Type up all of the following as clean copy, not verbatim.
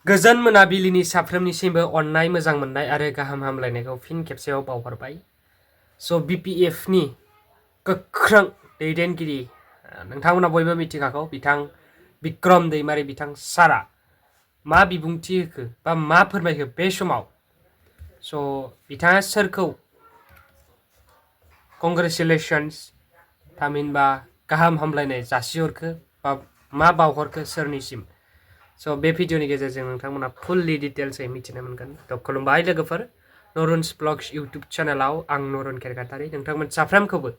गोजोन मोनाबिलिनि साफ्रोमनिसिमबो अननाय मोजां मोननाय आरो गाहाम हामलायनायखौ फिन खेबसेयाव बावहरबाय। BPF नि गोख्रों दैदेनगिरि नोंथांमोना बयबो मिथिखागौ बिथां बिक्रम दैमारि बिथां सारा मा बिबुंथि होखो बा मा फोरमायखो बे समाव। बिथाङा सोरखौ कंग्रेचुलेशन्स थामहिनबा गाहाम हामलायनाय जासिहरखो बा मा बावहरखो सोरनिसिम। बे भिडिअनि गेजेरजों नोंथांमोना फुल्लि डिटेल्सै मिथिनो मोनगोन। खुलुमबाय लोगोफोर, नरुन्सव्लग्स इउट्युब चेनेलाव आं नरुन केरकातारि नोंथांमोन साफ्रोमखौबो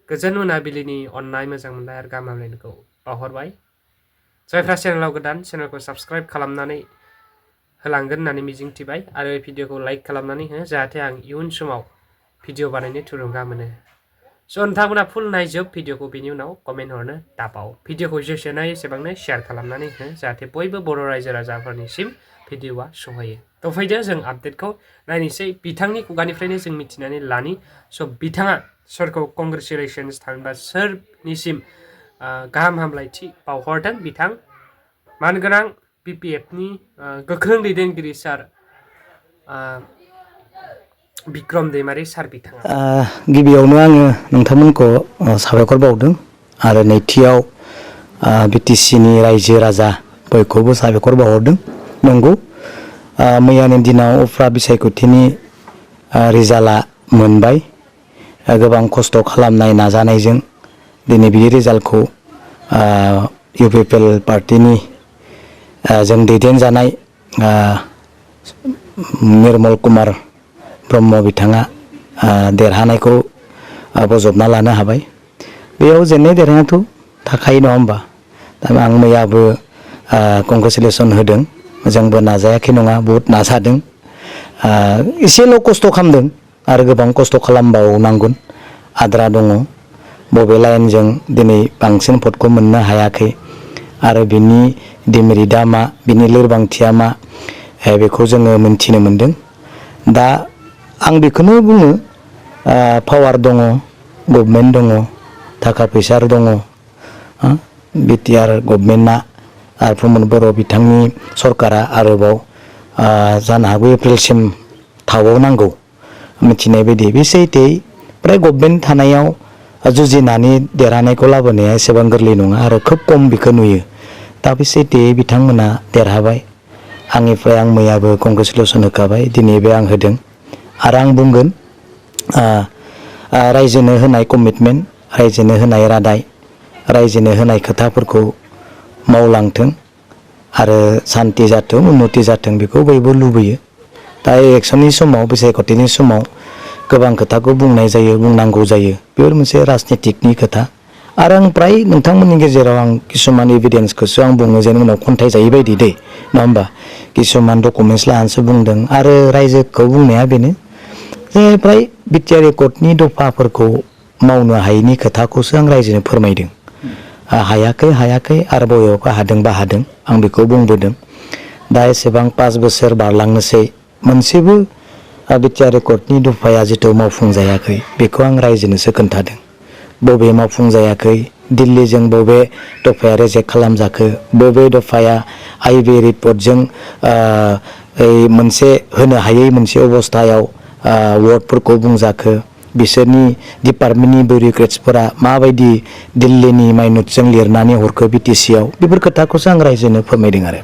गोजोन मोनाबिलिनि अननाय मोजां मोननाय आरो गाहाम हामलायनायखौ बावहरबाय। जायफ्रा चेनेलाव गोदान, चेनेलखौ साबस्क्राइब खालामनानै होलांगोन होननानै मिजिंथिबाय आरो भिडिअखौ लाइक खालामनानै हो जाहाथे आं इयुन समाव भिडिअ बानायनो थुलुंगा मोनो। नोंथांमोना फुल नायजोब भिडिअखौ, बेनि उनाव कमेन्ट हरनो दाबाव। भिडिअखौ जेसेनो हायो एसेबांनो शेयार खालामनानै हो जाहाथे बयबो बर' रायजो राजाफोरनिसिम भिडिअआ सहैयो। फैदो जों आपडेटखौ नायनोसै, बिथांनि खुगानिफ्रायनो जों मिथिनानै लानि। बिथाङा सोरखौ कंग्रेचुलेशन्स थामहिनबा सोरनिसिम गाहाम हामलायथि बावहरदों। बिथां मानगोनां BPF नि गोख्रों दैदेनगिरि सार बिक्रम दैमारि सार बिथाङा। गिबियावनो आङो नोंथांमोनखौ साबायखर बावदों आरो नैथियाव BTC नि रायजो राजा बयखौबो साबायखर बावहरदों। नंगौ, मैयानि दिनाव उफ्रा बिसायख'थिनि रिजाल्टआ मोनबाय। गोबां खस्थ' खालामनाय नाजानायजों दिनै बे रिजाल्टखौ UPPL पार्टिनि जों दैदेनजानाय निर्मल कुमार ब्रह्म बिथाङा देरहानायखौ बजबना लानो हाबाय। बेयाव जेननाय देरहायाथ' थाखायो नङा होमबा। दा आं मैयाबो कंग्रेचुलेसन होदों। जोंबो नाजायाखै नङा, बहुद नाजादों। एसेल' खस्थ' खालामदों आरो गोबां खस्थ' खालामबावनांगोन, आद्रा दङ। बबे लाइनजों दिनै बांसिन भटखौ मोननो हायाखै आरो बिनि डिमेरिटआ मा, बिनि लोरबांथिया मा, बेखौ जोङो मोनथिनो मोनदों। दा आं बेखौनो बुङो, पावार दङ, गभर्नमेन्ट दङ, थाखा फैसा दङ। BTR गभर्नमेन्टआ आरो प्रमद बर' बिथांनि सरकारा आरोबाव जानो हागौ एप्रिलसिम थाबावनांगौ मिथिनाय बायदि। बे सैथो, फ्राय गभर्नमेन्ट थानायाव जुजिनानै देरहानायखौ लाबोनाया एसेबां गोरलै नङा आरो खोब खम बेखौ नुयो। दा बे सैथोयै बिथांमोना देरहाबाय। आंनिफ्राय आं मैयाबो कंग्रेचुलेसन होखाबाय, दिनैबो आं होदों आरो आं बुंगोन रायजोनो होनाय कमिटमेन्ट, रायजोनो होनाय रादाय, रायजोनो होनाय खोथाफोरखौ मावलांथों आरो सान्ति जाथों, उन्नति जाथों, बेखौ बयबो लुबैयो। दा इलेक्सननि समाव, बिसायख'थिनि समाव गोबां खोथाखौ बुंनाय जायो, बुंनांगौ जायो। बेफोर मोनसे राजनितिकनि खोथा आरो आं फ्राय नोंथांमोननि गेजेराव आं किसुमान एभिडेन्सखौसो आं बुङो, जेन उनाव खन्थाइ जायै बायदि दै, नङा होमबा। किसुमान डकुमेन्टस लानानैसो बुंदों आरो रायजोखौ बुंनाया बेनो जे फ्राय बिटिआर एकर्डनि दफाफोरखौ मावनो हायैनि खोथाखौसो आं रायजोनो फोरमायदों। हायाखै आरो बबेयावबा हादोंबा हादों, आं बेखौ बुंबोदों। दा एसेबां 5 बोसोर बारलांनोसै मोनसेबो बिटिआर एकर्डनि दफाया जिथु मावफुंजायाखै, बेखौ आं रायजोनोसो खोन्थादों। बबे मावफुंजायाखै, दिल्लीजों बबे दफाया रेजेक्ट खालामजाखो, बबे दफाया आइबि रिपर्टजों मोनसे होनो हायै मोनसे अबस्थायाव वार्डफोरखौ बुंजाखो, बिसोरनि डिपार्टमेन्टनि बिउरोक्रेट्सफोरा माबायदि दिल्लीनि माइनटजों लिरनानै हरखो BTC आव, बेफोर खोथाखौसो आं रायजोनो फोरमायदों आरो।